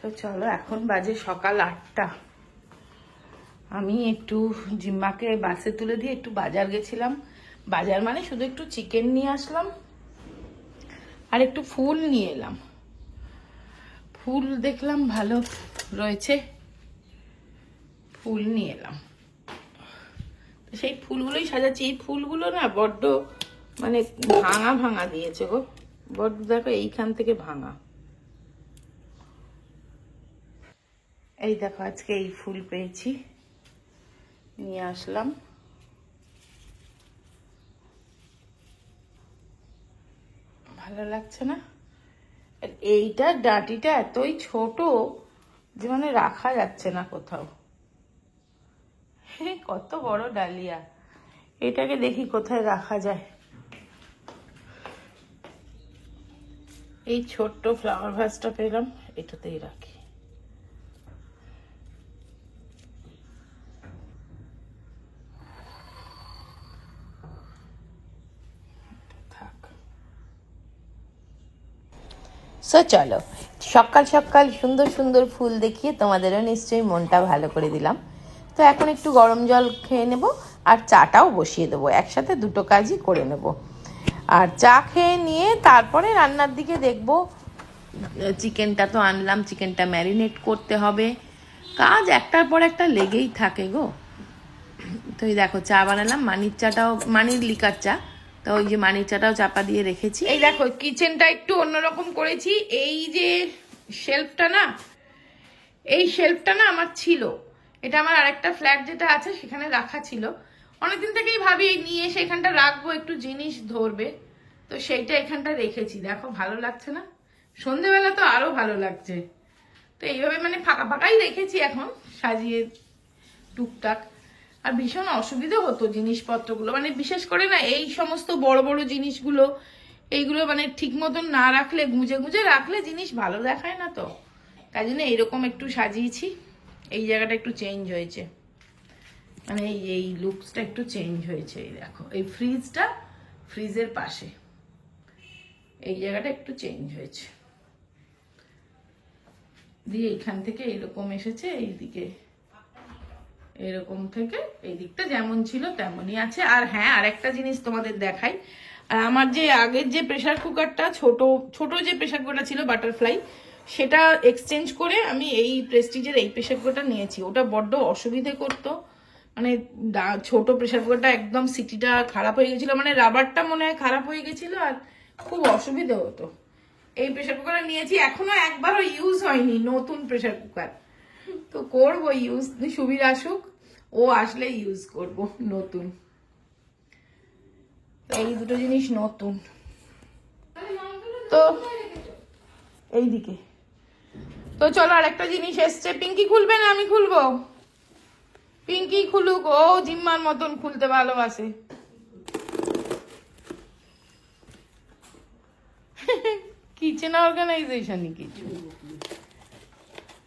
তো চলো, এখন বাজে সকাল 8টা। আমি একটু জিম্মাকে বাসে তুলে দিয়ে একটু বাজার গেছিলাম। বাজার মানে শুধু একটু চিকেন নিয়ে আসলাম আর একটু ফুল নিয়ে এলাম। ফুল দেখলাম ভালো রয়েছে, ফুল নিয়ে এলাম। সেই ফুলগুলোই সাজাচ্ছি। এই ফুলগুলো না বড্ড মানে ভাঙা ভাঙা দিয়েছে গো, বড্ড দেখো এইখান থেকে ভাঙা। এই দেখো আজকে এই ফুল পেয়েছি, নিয়ে আসলাম। ভালো লাগছে না? এইটার ডাঁটিটা এতই ছোট যে মানে রাখা যাচ্ছে না কোথাও। কত বড় ডালিয়া, এটাকে দেখি কোথায় রাখা যায়। এই ছোট্ট ফ্লাওয়ার ভাসটা পেলাম, এটাতেই রাখি। সো চলো, সকাল সকাল সুন্দর সুন্দর ফুল দেখিয়ে তোমাদেরও নিশ্চয়ই মনটা ভালো করে দিলাম। তো এখন একটু গরম জল খেয়ে নেব আর চাটাও বসিয়ে দেবো, একসাথে দুটো কাজই করে নেব। আর চা খেয়ে নিয়ে তারপরে রান্নার দিকে দেখব। চিকেনটা তো আনলাম, চিকেনটা ম্যারিনেট করতে হবে। কাজ একটার পর একটা লেগেই থাকে গো। তো এই দেখো চা বানালাম, মানির চাটাও, মানির লিকার চা, তো ওই যে মানির চাটাও চাপা দিয়ে রেখেছি। এই দেখো কিচেনটা একটু অন্যরকম করেছি। এই যে শেলফটা না, এই শেলফটা না আমার ছিল, এটা আমার আরেকটা ফ্ল্যাট যেটা আছে সেখানে রাখা ছিল। অনেকদিন থেকেই ভাবি নিয়ে এসে এখানটা রাখবো, একটু জিনিস ধরবে, তো সেইটা এখানটা রেখেছি। দেখো ভালো লাগছে না? সন্ধেবেলা তো আরো ভালো লাগছে। তো এইভাবে মানে ফাঁকা ফাঁকাই রেখেছি এখন সাজিয়ে টুকটাক। আর ভীষণ অসুবিধা হতো জিনিসপত্রগুলো, মানে বিশেষ করে না এই সমস্ত বড় বড় জিনিসগুলো, এইগুলো মানে ঠিক মতন না রাখলে, গুঁজে গুঁজে রাখলে জিনিস ভালো দেখায় না। তো তাই জন্য এইরকম একটু সাজিয়েছি। এই জায়গাটা একটু চেঞ্জ হয়েছে, মানে এই লুকসটা একটু চেঞ্জ হয়েছে। এই দেখো এই ফ্রিজটা, ফ্রিজের পাশে এই জায়গাটা একটু চেঞ্জ হয়েছে দিয়ে এইখান থেকে এরকম এসেছে, এইদিকে এরকম থেকে এই দিকটা যেমন ছিল তেমনই আছে। আর হ্যাঁ, আরেকটা জিনিস তোমাদের দেখাই। আর আমার যে আগের যে প্রেসার কুকারটা, ছোট যে প্রেসার কুকারটা ছিল বাটারফ্লাই, সেটা এক্সচেঞ্জ করে আমি এই প্রেস্টিজের এই প্রেসার কুকারটা নিয়েছি। ওটা বড্ড অসুবিধে করতো, মানে ছোট প্রেসার কুকারটা একদম সিটিটা খারাপ হয়ে গেছিল, মানে রাবারটা মনে হয় খারাপ হয়ে গেছিল আর খুব অসুবিধে হতো। এই প্রেসার কুকারটা নিয়েছি, এখনো একবারও ইউজ হয়নি, নতুন প্রেসার কুকার। তো করবো ইউজ, সুবির আসুক, ও আসলে ইউজ করব নতুন। এই দুটো জিনিস নতুন। তো এইদিকে তো চলো, আর একটা জিনিস এসছে। পিঙ্কি খুলবে না আমি খুলবো? পিঙ্কি খুলুক, ও জিম্মার মতন খুলতে ভালোবাসে। কিচেন অর্গানাইজেশনই কিছু,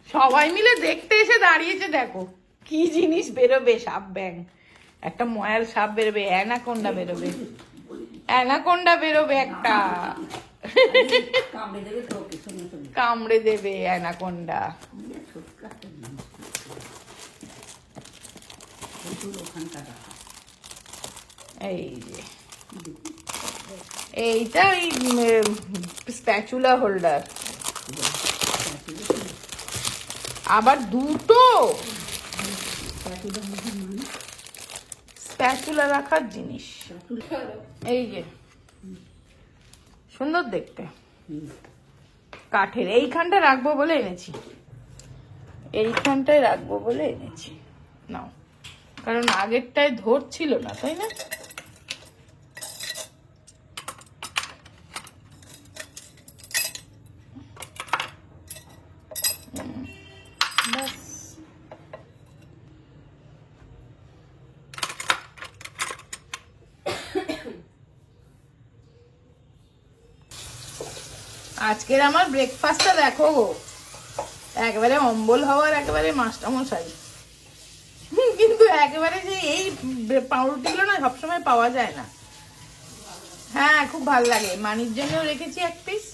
সবাই মিলে দেখতে এসে দাঁড়িয়েছে। দেখো কি জিনিস বেরোবে, সাপ ব্যাং, একটা ময়াল সাপ বেরোবে, অ্যানাকোন্ডা বেরোবে, অ্যানাকোন্ডা বেরোবে একটা, কামড়ে দেবে অ্যানাকোন্ডা। এই যে এইটা ওই স্প্যাচুলা হোল্ডার, আবার দুটো স্প্যাচুলা রাখার জিনিস। এই যে সুন্দর দেখতে, কাঠের। এইখানটা রাখবো বলে এনেছি, এইখানটায় রাখবো বলে এনেছি। নাও, কারণ আগেরটায় ধরছিল না, তাই না? আজকের আমার ব্রেকফাস্টটা দেখো, একেবারে অম্বল হওয়ার একেবারে মাস্টারমশাই। কিন্তু একেবারে যে এই পাউরুটিগুলো না সবসময় পাওয়া যায় না। হ্যাঁ খুব ভালো লাগে, মানির জন্যও রেখেছি এক পিস।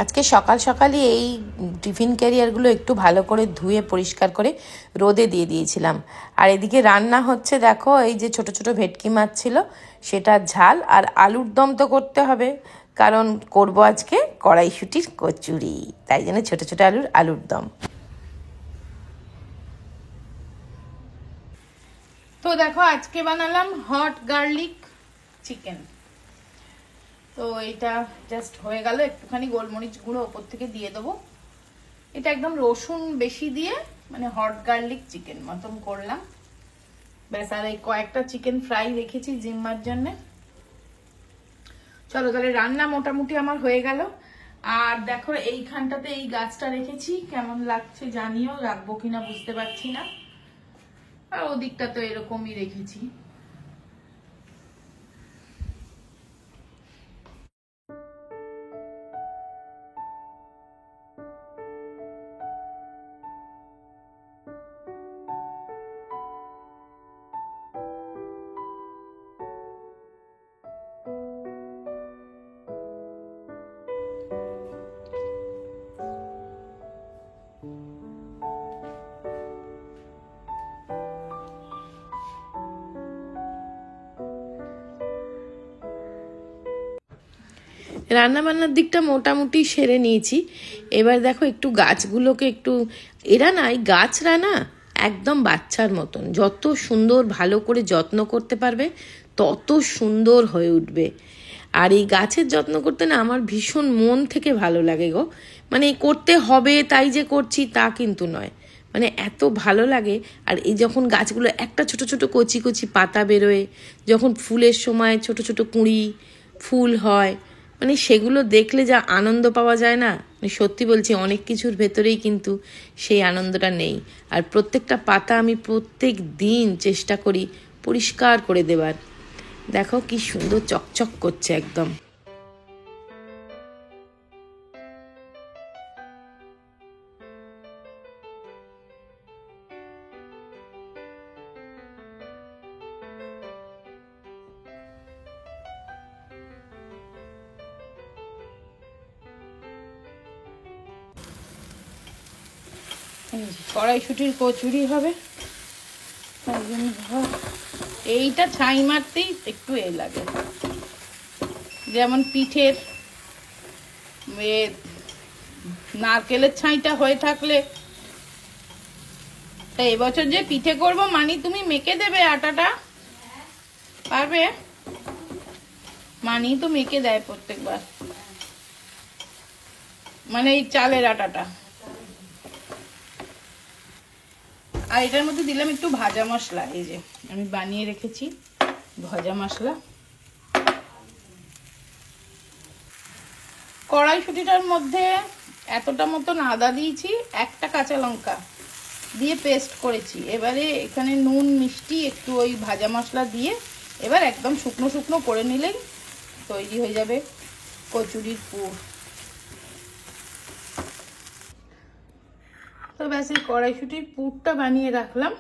আজকে সকাল সকালই এই টিফিন ক্যারিয়ারগুলো একটু ভালো করে ধুয়ে পরিষ্কার করে রোদে দিয়ে দিয়েছিলাম। আর এদিকে রান্না হচ্ছে, দেখো এই যে ছোট ছোট ভেটকি মাছ ছিল সেটা ঝাল, আর আলুর দম তো করতে হবে, কারণ করব আজকে কড়াইশুঁটির কচুরি, তাই জন্য ছোট ছোট আলুর দম। তো দেখো আজকে বানালাম হট গার্লিক চিকেন। তো এটা জাস্ট হয়ে গেল, একটুখানি গোলমরিচ গুঁড়ো ওপর থেকে দিয়ে দেবো। এটা একদম রসুন বেশি দিয়ে মানে হট গার্লিক চিকেন মতন করলাম, ব্যাস। আর এই কয়েকটা চিকেন ফ্রাই রেখেছি জিম্মার জন্য। চলো তাহলে রান্না মোটামুটি আমার হয়ে গেল। আর দেখো এইখানটাতে এই গাছটা রেখেছি, কেমন লাগছে জানিও, রাখবো কিনা বুঝতে পারছি না। আর ওদিকটা তো এরকমই রেখেছি। রান্নাবান্নার দিকটা মোটামুটি সেরে নিয়েছি। এবার দেখো একটু গাছগুলোকে একটু, এরা না এই গাছরা না একদম বাচ্চার মতন, যত সুন্দর ভালো করে যত্ন করতে পারবে তত সুন্দর হয়ে উঠবে। আর এই গাছের যত্ন করতে না আমার ভীষণ মন থেকে ভালো লাগে গো। মানে করতে হবে তাই যে করছি তা কিন্তু নয়, মানে এত ভালো লাগে। আর এই যখন গাছগুলো একটা ছোট ছোট কচি কচি পাতা বেরোয়, যখন ফুলের সময় ছোট ছোট কুঁড়ি ফুল হয়, মানে সেগুলো দেখলে যা আনন্দ পাওয়া যায় না, মানে সত্যি বলছি অনেক কিছুর ভেতরেই কিন্তু সেই আনন্দটা নেই। আর প্রত্যেকটা পাতা আমি প্রত্যেক দিন চেষ্টা করি পরিষ্কার করে দেবার। দেখো কি সুন্দর চকচক করছে একদম। কড়াইশুঁটির কচুরি হবে, এইটা ছাই মারতেই একটু এ লাগে, যেমন পিঠের নারকেলের ছাইটা হয়ে থাকলে। তা এবছর যে পিঠে করব মানি, তুমি মেখে দেবে আটাটা, পারবে? মানি তো মেখে দেয় প্রত্যেকবার, মানে এই চালের আটাটা। আর এটার মধ্যে দিলাম একটু ভাজা মশলা, এই যে আমি বানিয়ে রেখেছি ভাজা মশলা। কড়াইশুঁটিটার মধ্যে এতটা মতন আদা দিয়েছি, একটা কাঁচা লঙ্কা দিয়ে পেস্ট করেছি। এবারে এখানে নুন মিষ্টি একটু ওই ভাজা মশলা দিয়ে এবার একদম শুকনো শুকনো করে নিলেই তৈরি হয়ে যাবে কচুরির পুর। তো ব্যাস এই কড়াইশুঁটির পুরটা বানিয়ে রাখলাম,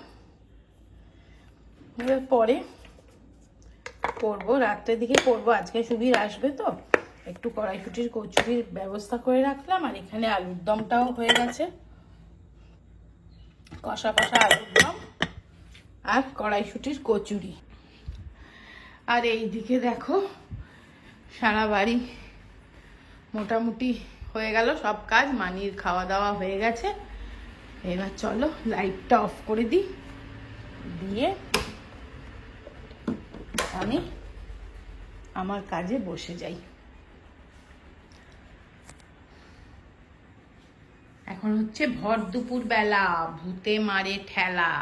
এবার পরে করবো, রাত্রের দিকে করবো। আজকে সুবীর আসবে তো একটু কড়াইশুঁটির কচুরির ব্যবস্থা করে রাখলাম। আর এখানে আলুর দমটাও হয়ে গেছে, কষা কষা আলুর দম আর কড়াইশুঁটির কচুরি। আর এই দিকে দেখো সারা বাড়ি মোটামুটি হয়ে গেল সব কাজ, মানির খাওয়া দাওয়া হয়ে গেছে। এবার চলো লাইটটা অফ করে দিই, দিয়ে আমি আমার কাজে বসে যাই। এখন হচ্ছে ভর দুপুর বেলা, ভূতে মারে ঠেলা,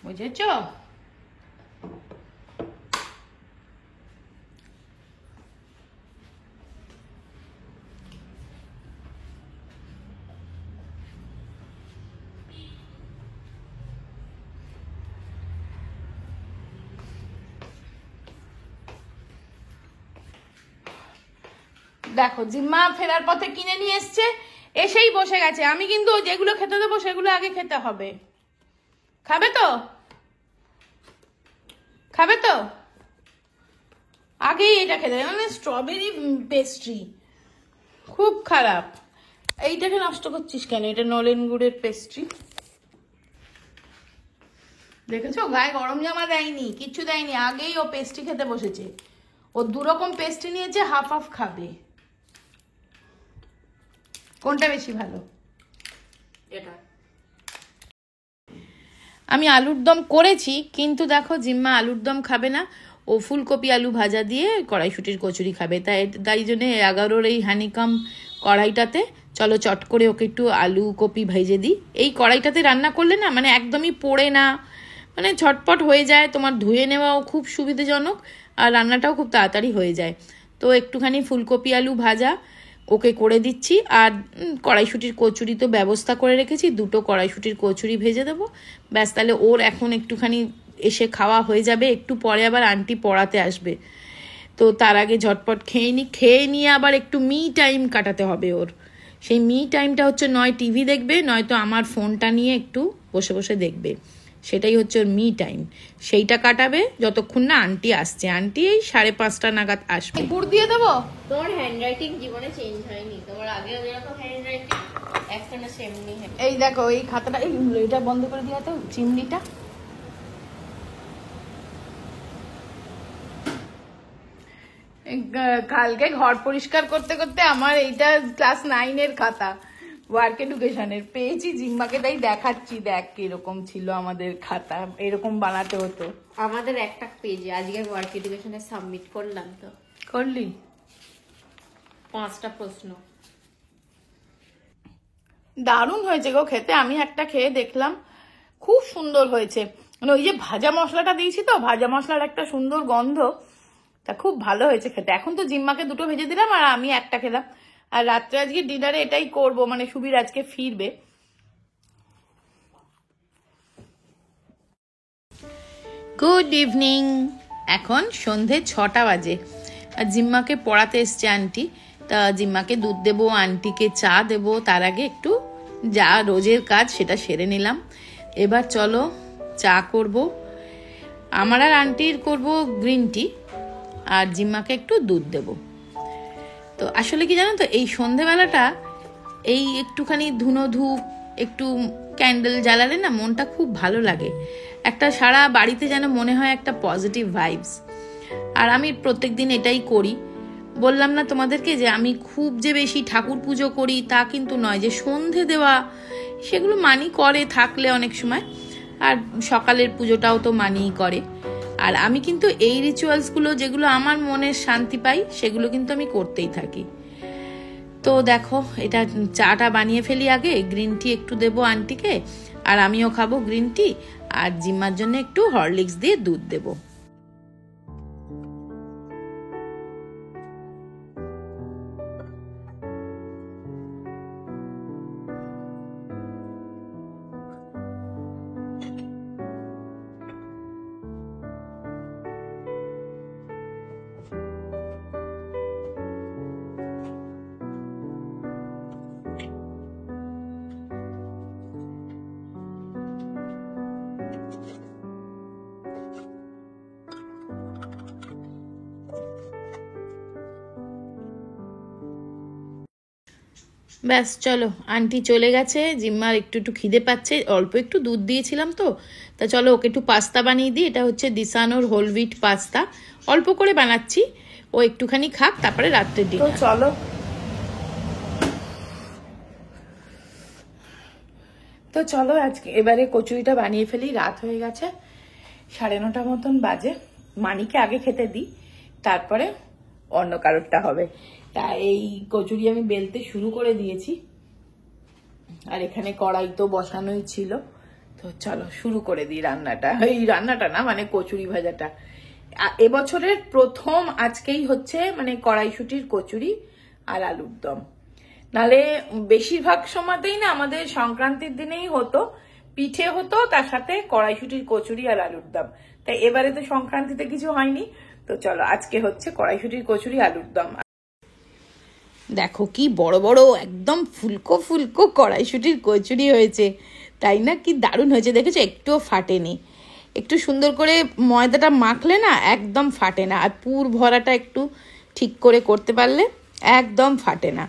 বুঝেছ? দেখো জিম্মা ফেরার পথে কিনে নিয়ে এসছে, এসেই বসে গেছে। আমি কিন্তু যেগুলো খেতে দেবো সেগুলো আগে খেতে হবে। খাবে তো? খাবে তো? আগেই এটা খেতে হবে, মানে স্ট্রবেরি পেস্ট্রি খুব খারাপ। এইটাকে নষ্ট করছিস কেন? এটা নলেন গুড়ের পেস্ট্রি। দেখেছো, গায়ে গরম জামা দেয়নি, কিচ্ছু দেয়নি, আগেই ও পেস্ট্রি খেতে বসেছে। ও 2 রকম পেস্ট্রি নিয়েছে, হাফ হাফ খাবে। কোনটা বেশি ভালো? এটা। আমি আলুর দম করেছি, কিন্তু দেখো জিম্মা আলুর দম খাবে না, ও ফুলকপি আলু ভাজা দিয়ে কড়াইশুটির কচুরি খাবে। তাই জন্য 11-র এই হানিকাম কড়াইটাতে চলো চট করে ওকে একটু আলু কপি ভেজে দিই। এই কড়াইটাতে রান্না করলে না মানে একদমই পোড়ে না, মানে ঝটপট হয়ে যায়, তোমার ধুয়ে নেওয়াও খুব সুবিধাজনক, আর রান্নাটাও খুব তাড়াতাড়ি হয়ে যায়। তো একটুখানি ফুলকপি আলু ভাজা ওকে করে দিচ্ছি, আর কড়াইশুটির কচুরি তো ব্যবস্থা করে রেখেছি, 2টো কড়াইশুটির কচুরি ভেজে দেবো। ব্যাস, তাহলে ওর এখন একটুখানি এসে খাওয়া হয়ে যাবে, একটু পরে আবার আন্টি পড়াতে আসবে, তো তার আগে ঝটপট খেয়ে নিয়ে আবার একটু মি টাইম কাটাতে হবে ওর। সেই মি টাইমটা হচ্ছে নয় টিভি দেখবে, নয়তো আমার ফোনটা নিয়ে একটু বসে বসে দেখবে, সেটাই হচ্ছে ওর মি টাইম। সেইটা কাটাবে যতক্ষণ না আন্টি আসছে। আন্টি এই 5:30 নাগাদ আসবে। গুড় দিয়ে দেবো। তোমার হ্যান্ডরাইটিং জীবনে চেঞ্জ হয়নি, তোমার আগেও যেরকম হ্যান্ডরাইটিং এখনো সেমনি। এই দেখো এই খাতাটা, এটা বন্ধ করে দিয়ে তো চিমনিটা। কালকে ঘর পরিষ্কার করতে করতে আমার এইটা ক্লাস 9-এর খাতা, ওয়ার্ক এডুকেশনের পেয়েছি, জিম্মাকে তাই দেখাচ্ছি, দেখ কিরকম ছিল আমাদের খাতা, এরকম বানাতে হতো আমাদের একটা পেজে। আজকে ওয়ার্ক এডুকেশনে সাবমিট করলাম, তো করলি 5টা প্রশ্ন। দারুণ হয়েছে গো খেতে, আমি একটা খেয়ে দেখলাম, খুব সুন্দর হয়েছে। মানে ওই যে ভাজা মশলাটা দিয়েছি তো, ভাজা মশলার একটা সুন্দর গন্ধ, তা খুব ভালো হয়েছে খেতে। এখন তো জিম্মাকে 2টো ভেজে দিলাম আর আমি একটা খেলাম, আর রাত্রে আজকে ডিনারে এটাই করব, মানে সুবীর আজকে ফিরবে। গুড ইভিনিং, এখন সন্ধে 6টা বাজে, আর জিম্মাকে পড়াতে এসছে আন্টি, তা জিম্মাকে দুধ দেবো, আন্টিকে চা দেবো, তার আগে একটু যা রোজের কাজ সেটা সেরে নিলাম। এবার চলো চা করব, আমার আর আন্টির করব গ্রিন টি, আর জিম্মাকে একটু দুধ দেব। তো আসলে কি জানো তো, এই সন্ধেবেলাটা এই একটুখানি ধুনো ধূপ, একটু ক্যান্ডেল জ্বালালে না মনটা খুব ভালো লাগে, একটা সারা বাড়িতে যেন মনে হয় একটা পজিটিভ ভাইবস। আর আমি প্রত্যেকদিন এটাই করি। বললাম না তোমাদেরকে যে আমি খুব যে বেশি ঠাকুর পুজো করি তা কিন্তু নয়, যে সন্ধে দেওয়া সেগুলো মানি করে থাকলে অনেক সময়, আর সকালের পুজোটাও তো মানিই করে। আর আমি কিন্তু এই রিচুয়ালসগুলো যেগুলো আমার মনের শান্তি পাই সেগুলো কিন্তু আমি করতেই থাকি। তো দেখো এটা চাটা বানিয়ে ফেলি আগে, গ্রিন টি একটু দেবো আন্টিকে, আর আমিও খাবো গ্রিন টি, আর জিম্মার জন্য একটু হরলিক্স দিয়ে দুধ দেবো। ব্যাস চলো, আন্টি চলে গেছে, জিম্মার একটু একটু খিদে পাচ্ছে, অল্প একটু দুধ দিয়েছিলাম তো, তা চলো ওকে একটু পাস্তা বানিয়ে দিই। এটা হচ্ছে দিসানোর হোল হুইট পাস্তা, অল্প করে বানাচ্ছি, ও একটুখানি খাক, তারপরে রাত্রের ডিনার। তো চলো আজকে এবারে কচুরিটা বানিয়ে ফেলি, রাত হয়ে গেছে, 9:30 মতন বাজে। মানিকে আগে খেতে দিই, তারপরে অন্য কারোরটা হবে। তা এই কচুরি আমি বেলতে শুরু করে দিয়েছি, আর এখানে কড়াই তো বসানোই ছিল, তো চলো শুরু করে দিই রান্নাটা। এই রান্নাটা না, মানে কচুরি ভাজাটা এবছরের প্রথম আজকেই হচ্ছে, মানে কড়াইশুটির কচুরি আর আলুর দম। নালে বেশিরভাগ সময়তেই না আমাদের সংক্রান্তির দিনেই হতো, পিঠে হতো, তার সাথে কড়াইশুটির কচুরি আর আলুর দম। তাই এবারে তো সংক্রান্তিতে কিছু হয়নি, তো চলো আজকে হচ্ছে কড়াইশুটির কচুরি আলুর দম। দেখো কি বড় বড় একদম ফুলকো ফুলকো কড়াইশুটির কচুরি হয়েছে, তাই না? কি দারুণ হয়েছে, দেখেছো? একটুও ফাটেনি। একটু সুন্দর করে ময়দাটা মাখলে না একদম ফাটে না, আর পুর ভরাটা একটু ঠিক করে করতে পারলে একদম ফাটে না।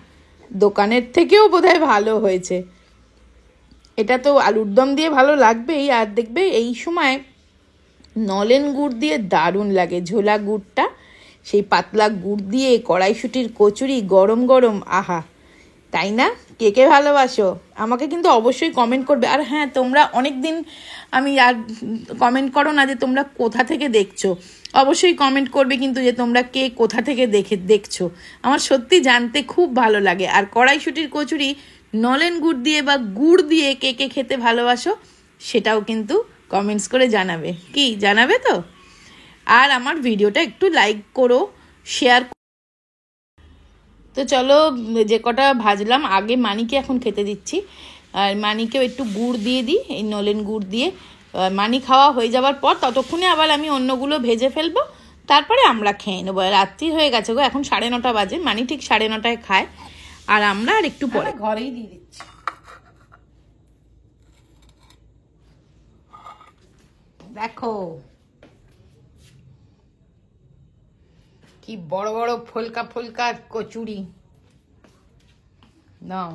দোকানের থেকেও বোধহয় ভালো হয়েছে। এটা তো আলুর দম দিয়ে ভালো লাগবেই, আর দেখবে এই সময় নলেন গুড় দিয়ে দারুণ লাগে। ঝোলা গুড়টা, সেই পাতলা গুড় দিয়ে কড়াইশুঁটির কচুরি গরম গরম, আহা! তাই না? কে কে ভালোবাসো আমাকে কিন্তু অবশ্যই কমেন্ট করবে। আর হ্যাঁ, তোমরা অনেক দিন আমি আর কমেন্ট করো না যে তোমরা কোথা থেকে দেখছো। অবশ্যই কমেন্ট করবে কিন্তু যে তোমরা কে কোথা থেকে দেখছো। আমার সত্যি জানতে খুব ভালো লাগে। আর কড়াইশুঁটির কচুরি নলেন গুড় দিয়ে বা গুড় দিয়ে কে কে খেতে ভালোবাসো সেটাও কিন্তু কমেন্টস করে জানাবে। কি জানাবে তো? আর আমার ভিডিওটা একটু লাইক করো, শেয়ার। তো চলো, যে কটা ভাজলাম আগে মানিকে এখন খেতে দিচ্ছি। আর মানিকেও একটু গুড় দিয়ে দিই, এই নলেন গুড় দিয়ে। মানি খাওয়া হয়ে যাওয়ার পর ততক্ষণে আবার আমি অন্যগুলো ভেজে ফেলবো, তারপরে আমরা খেয়ে নেবো। রাত্রি হয়ে গেছে গো, এখন 9:30 বাজে। মানি ঠিক 9:30 খায়, আর আমরা আর একটু পরে ঘরেই দিয়ে দিচ্ছি। দেখো কি বড় বড় ফুলকা ফুলকা কচুরি। নাও।